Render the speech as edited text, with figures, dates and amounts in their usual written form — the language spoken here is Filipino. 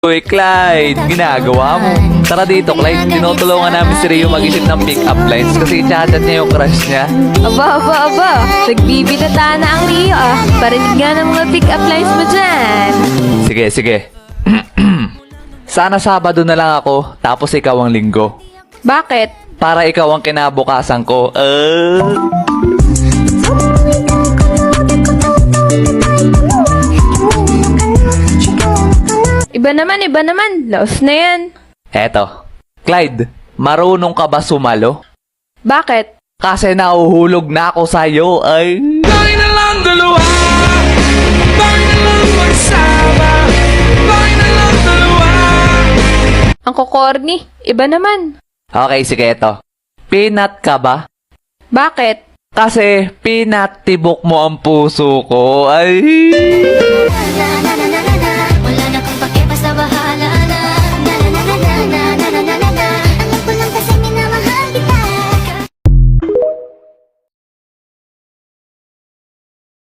Uy, Clyde, ginagawa mo. Tara dito, Clyde. Tinutulungan namin si Rio mag-isip ng pick-up lines kasi chat-chat niya yung crush niya. Aba. Nagbibitata na ang Rio ah. Parinig nga ng mga pick-up lines mo dyan. Sige. Sana Sabado na lang ako, tapos ikaw ang Linggo. Bakit? Para ikaw ang kinabukasan ko. Iba naman. Laos na yan. Eto. Clyde, marunong ka ba sumalo? Bakit? Kasi nahuhulog na ako sa'yo, ay. Bakit na lang dalawa? Bakit na lang magsama? Bakit na lang dalawa? Ang kukorni. Iba naman. Okay, sige, eto. Peanut ka ba? Bakit? Kasi pinatibok mo ang puso ko, ay. Wala na kang pake, basta bahala